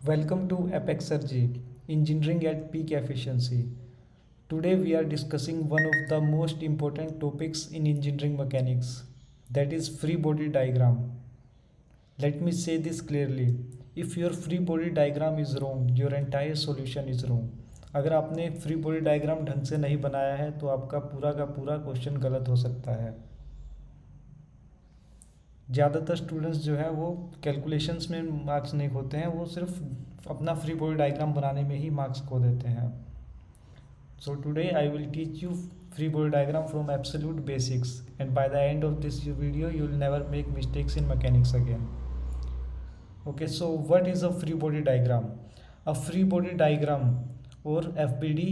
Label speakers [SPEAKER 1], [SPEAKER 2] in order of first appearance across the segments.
[SPEAKER 1] Welcome to Apexergy, Engineering at Peak Efficiency. Today we are discussing one of the most important topics in engineering mechanics, that is free body diagram. Let me say this clearly. If your free body diagram is wrong, your entire solution is wrong. अगर आपने free body diagram ढंग से नहीं बनाया है तो आपका पूरा का पूरा क्वेश्चन गलत हो सकता है। ज़्यादातर स्टूडेंट्स जो है वो कैलकुलेशंस में मार्क्स नहीं खोते हैं, वो सिर्फ अपना फ्री बॉडी डायग्राम बनाने में ही मार्क्स खो देते हैं। So today I will teach you free body diagram from absolute basics, and by the end of this video you will never make mistakes in mechanics again. Okay, so what is a free body diagram? A free body diagram or FBD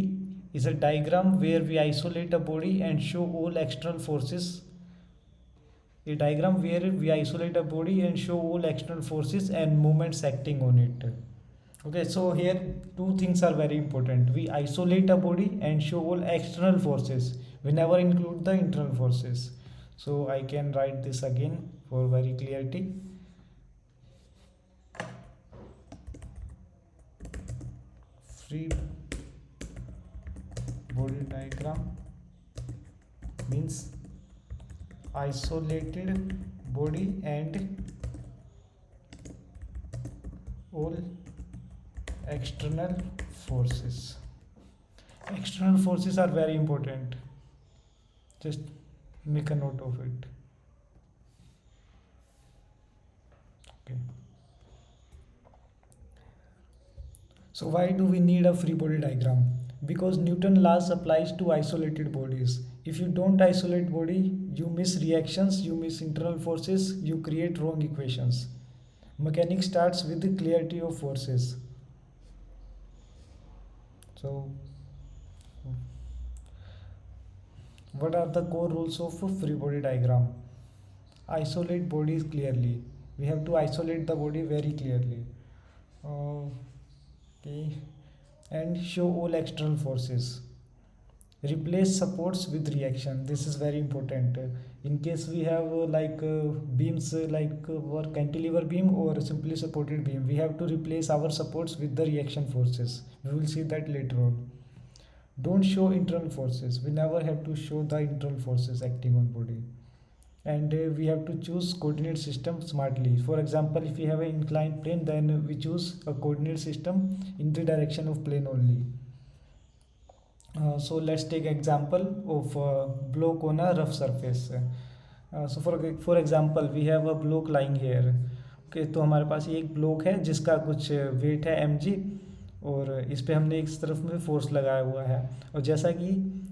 [SPEAKER 1] is a diagram where we isolate a body and show all external forces. A diagram where we isolate a body and show all external forces and moments acting on it. Okay, so here two things are very important. We isolate a body and show all external forces. We never include the internal forces. So I can write this again for very clarity. Free body diagram means isolated body and all external forces. External forces are very important. Just make a note of it. Okay. So why do we need a free body diagram? Because Newton laws applies to isolated bodies. If you don't isolate body, you miss reactions, you miss internal forces, you create wrong equations. Mechanics starts with the clarity of forces. So what are the core rules of a free body diagram? Isolate bodies clearly. We have to isolate the body very clearly. Okay. And show all external forces. Replace supports with reaction. This is very important. In case we have beams or cantilever beam or simply supported beam, we have to replace our supports with the reaction forces. We will see that later on. Don't show internal forces. We never have to show the internal forces acting on body. And we have to choose coordinate system smartly. For example, if we have an inclined plane, then we choose a coordinate system in the direction of plane only. So let's take example of block on a rough surface. So for example, we have a block lying here. Okay, तो हमारे पास ये एक block है जिसका कुछ wait है mg, और इस पे हमने एक तरफ में फोर्स लगाया हुआ है, और जैसा कि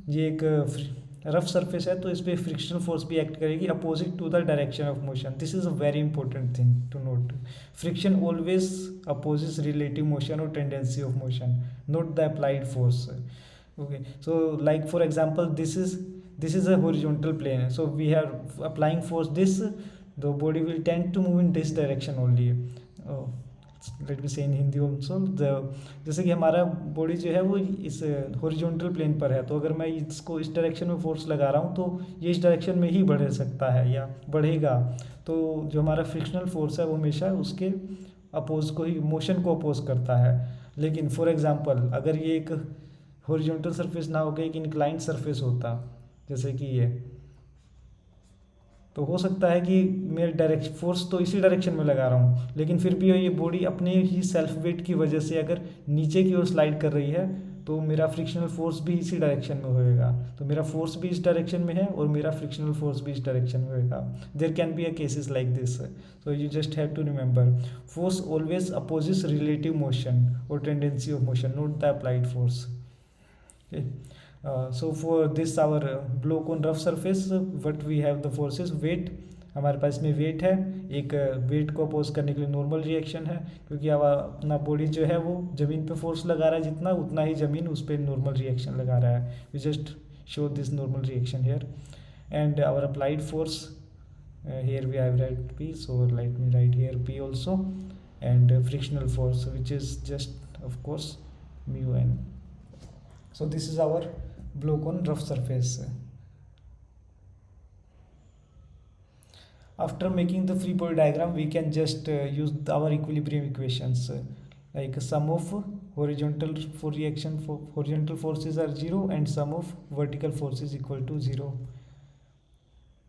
[SPEAKER 1] ये एक रफ सरफेस है तो इस पर फ्रिक्शनल फोर्स भी एक्ट करेगी opposite to the direction of motion. This is a very important thing to note. Friction always opposes relative motion और tendency of motion, not the applied force. Okay, so like for example, this is a horizontal plane, so we are applying force this, the body will tend to move in this direction only. oh, let me say in Hindi also, जैसे कि हमारा body जो है वो इस horizontal plane पर है, तो अगर मैं इसको इस डायरेक्शन में फोर्स लगा रहा हूँ तो ये इस डायरेक्शन में ही बढ़ सकता है या बढ़ेगा. तो जो हमारा फ्रिक्शनल फोर्स है वो हमेशा उसके अपोज को ही, मोशन को अपोज करता है. लेकिन फॉर एग्जांपल अगर ये एक हॉरिजॉन्टल सरफेस ना होकर एक इंक्लाइंड सरफेस होता, जैसे कि ये, तो हो सकता है कि मैं डायरेक्शन फोर्स तो इसी डायरेक्शन में लगा रहा हूँ, लेकिन फिर भी ये बॉडी अपने ही सेल्फ वेट की वजह से अगर नीचे की ओर स्लाइड कर रही है तो मेरा फ्रिक्शनल फोर्स भी इसी डायरेक्शन में होएगा. तो मेरा फोर्स भी इस डायरेक्शन में है और मेरा फ्रिक्शनल फोर्स भी इस डायरेक्शन में होएगा. There can be a cases like this. So you just have to remember, force always opposes relative motion और tendency of motion, not the applied force. Okay. So for this our block on rough surface, what we have the forces, weight. हमारे पास में wait है, एक wait को oppose करने के लिए normal reaction है, क्योंकि अब अपना बॉडी जो है वो ज़मीन पे फोर्स लगा रहा है जितना, उतना ही ज़मीन उस पर नॉर्मल रिएक्शन लगा रहा है. We just show this normal reaction here. And our applied force, here we have write P, so let me write here P also, and frictional force which is just of course mu n. So this is our block on rough surface. After making the free body diagram, we can just use our equilibrium equations. like sum of horizontal for reaction for horizontal forces are 0 and sum of vertical forces equal to 0.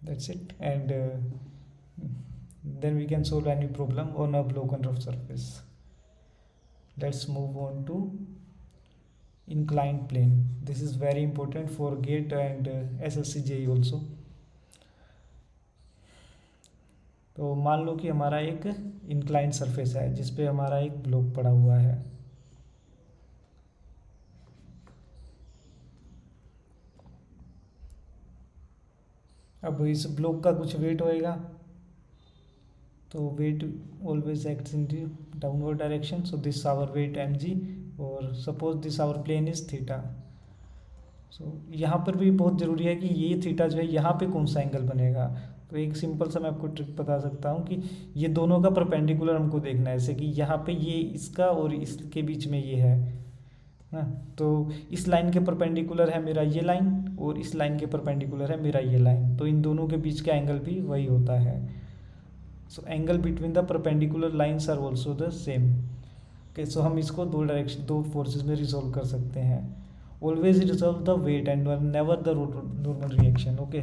[SPEAKER 1] That's it. And then we can solve any problem on a broken rough surface. Let's move on to inclined plane. This is very important for GATE and SSC JEE also. तो मान लो कि हमारा एक inclined surface है जिस पे हमारा एक ब्लॉक पड़ा हुआ है। अब इस ब्लॉक का कुछ वेट होएगा, तो weight always acts in downward direction, so this our weight mg और suppose this our plane is theta. So यहाँ पर भी बहुत ज़रूरी है कि ये थीटा जो है यहाँ पे कौन सा एंगल बनेगा। तो एक सिंपल सा मैं आपको ट्रिक बता सकता हूँ कि ये दोनों का परपेंडिकुलर हमको देखना है, जैसे कि यहाँ पे ये इसका और इसके बीच में ये है ना, तो इस लाइन के परपेंडिकुलर है मेरा ये लाइन और इस लाइन के परपेंडिकुलर है मेरा ये लाइन, तो इन दोनों के बीच का एंगल भी वही होता है। So angle between the perpendicular lines are also the same. Okay, so हम इसको दो फोर्सेस में रिजोल्व कर सकते हैं। Always resolve the weight and never the normal reaction. Okay,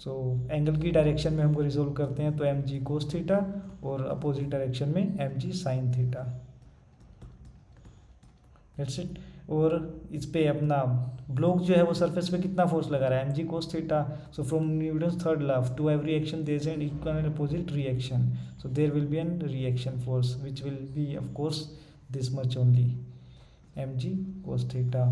[SPEAKER 1] so angle की डायरेक्शन में हमको रिजोल्व करते हैं तो mg कोस थीटा और अपोजिट डायरेक्शन में mg sine theta. That's it. और इस पे अपना ब्लॉक जो है वो सरफेस पे कितना फोर्स लगा रहा है mg cos theta. So from Newton's third law to every action there is an equal and opposite reaction, so there will be an reaction force which will be of course this much only mg cos theta.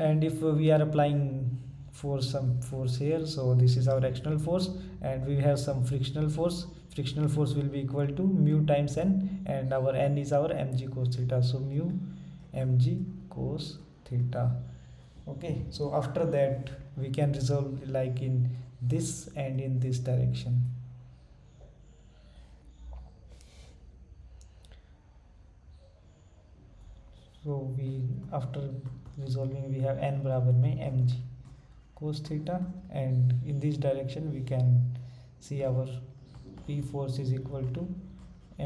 [SPEAKER 1] And if we are applying for some force here, so this is our external force and we have some frictional force will be equal to mu times n and our n is our mg cos theta, so mu mg cos theta. Okay, so after that we can resolve like in this and in this direction. So we after resolving we have n बराबर में mg cos theta and in this direction we can see our p force is equal to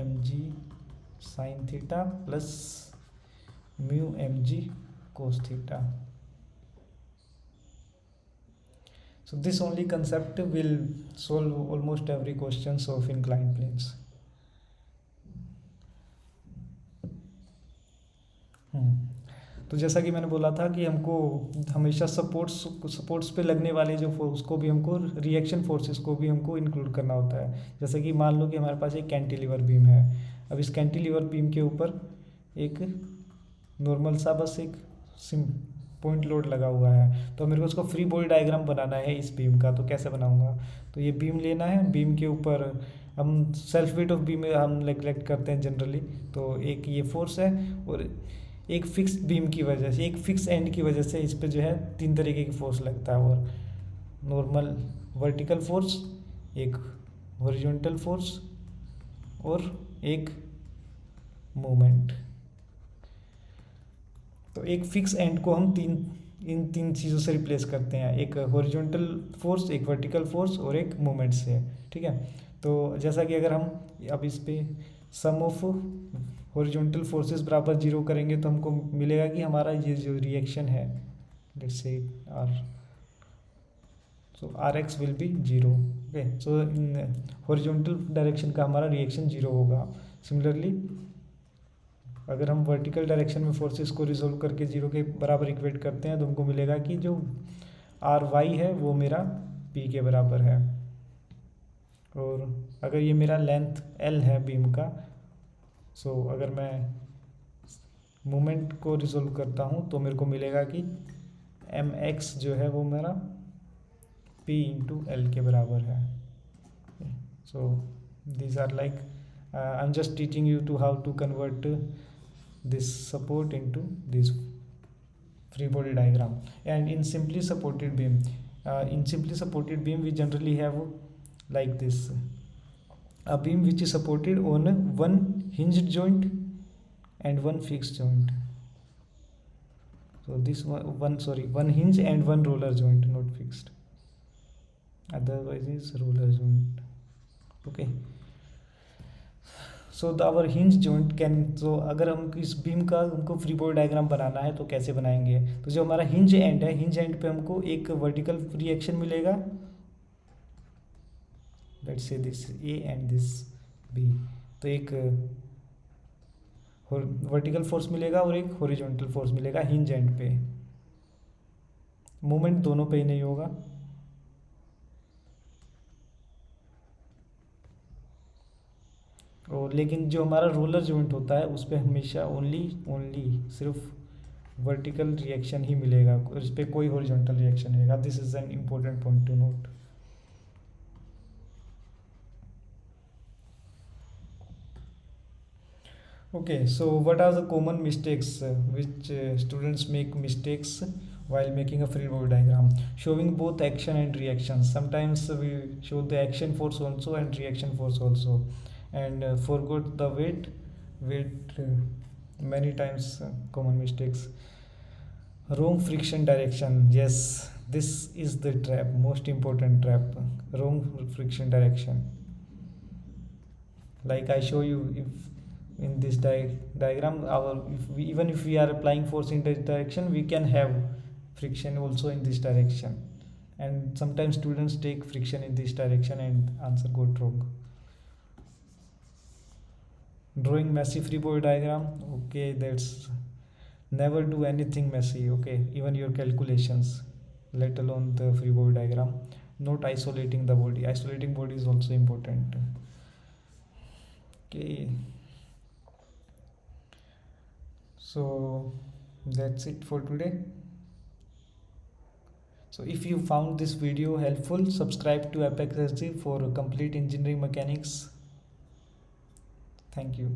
[SPEAKER 1] mg sin theta plus mu mg cos theta. So this only concept will solve almost every questions of inclined planes. तो जैसा कि मैंने बोला था कि हमको हमेशा supports पे लगने वाले जो फोर्स को भी हमको रिएक्शन फोर्सेस को भी हमको इंक्लूड करना होता है। जैसे कि मान लो कि हमारे पास एक कैंटिलीवर बीम है, अब इस कैंटिलीवर बीम के ऊपर एक नॉर्मल सा बस एक पॉइंट लोड लगा हुआ है, तो मेरे को उसको फ्री बॉडी डायग्राम बनाना है इस बीम का। तो कैसे बनाऊंगा, तो ये बीम लेना है, बीम के ऊपर हम सेल्फ वेट ऑफ बीम हम नेग्लेक्ट करते हैं जनरली, तो एक ये फोर्स है और एक फिक्स बीम की वजह से, एक फिक्स एंड की वजह से इस पे जो है 3 तरीके की फोर्स लगता है, और नॉर्मल वर्टिकल फोर्स, एक हॉरिजॉन्टल फोर्स और एक मोमेंट। तो एक फिक्स एंड को हम इन तीन चीज़ों से रिप्लेस करते हैं, एक हॉरिजॉन्टल फोर्स, एक वर्टिकल फोर्स और एक मोमेंट से। ठीक है, तो जैसा कि अगर हम अब इस पे सम ऑफ हॉरिजॉन्टल फोर्सेस बराबर 0 करेंगे तो हमको मिलेगा कि हमारा ये जो रिएक्शन है, let's say R, so R x will be 0। Okay, so in horizontal direction का हमारा रिएक्शन 0 होगा। सिमिलरली अगर हम वर्टिकल डायरेक्शन में फोर्सेस को रिजोल्व करके 0 के बराबर इक्वेट करते हैं तो हमको मिलेगा कि जो आर वाई है वो मेरा पी के बराबर है, और अगर ये मेरा लेंथ एल है बीम का, सो अगर मैं मोमेंट को रिजोल्व करता हूँ तो मेरे को मिलेगा कि एम एक्स जो है वो मेरा पी इंटू एल के बराबर है। So these are like I am just teaching you to how to convert this support into this free body diagram. And in simply supported beam we generally have like this, a beam which is supported on one hinged joint and one fixed joint. So this one hinge and one roller joint, not fixed, otherwise is roller joint. Okay. So the our hinge joint can, तो अगर हम इस beam का हमको free body diagram बनाना है तो कैसे बनाएंगे? तो जो हमारा हिंज एंड है, हिंज एंड पे हमको एक वर्टिकल रिएक्शन मिलेगा, let's say this A end this B. तो एक वर्टिकल फोर्स मिलेगा और एक हॉरिजॉन्टल फोर्स मिलेगा हिंज एंड पे। मूवमेंट दोनों पे ही नहीं होगा। और लेकिन जो हमारा रोलर जॉइंट होता है उस पर हमेशा ओनली ओनली सिर्फ वर्टिकल रिएक्शन ही मिलेगा, उस पर कोई हॉरिजॉन्टल रिएक्शन नहीं रहेगा। This is an important point two note. Okay, so what are the common mistakes which students make mistakes while making a free body diagram? Showing both action and reactions. Sometimes we show the action force also and reaction force also, and forgot the weight. Weight many times common mistakes. Wrong friction direction. Yes, this is the trap. Most important trap. Wrong friction direction. Like I show you, if in this diagram our even if we are applying force in this direction, we can have friction also in this direction, and sometimes students take friction in this direction and answer got wrong. Drawing messy free body diagram, okay, that's never do anything messy, okay, even your calculations, let alone the free body diagram. Not isolating the body, isolating body is also important. Okay, so that's it for today. So if you found this video helpful, subscribe to Apex SG for complete engineering mechanics. Thank you.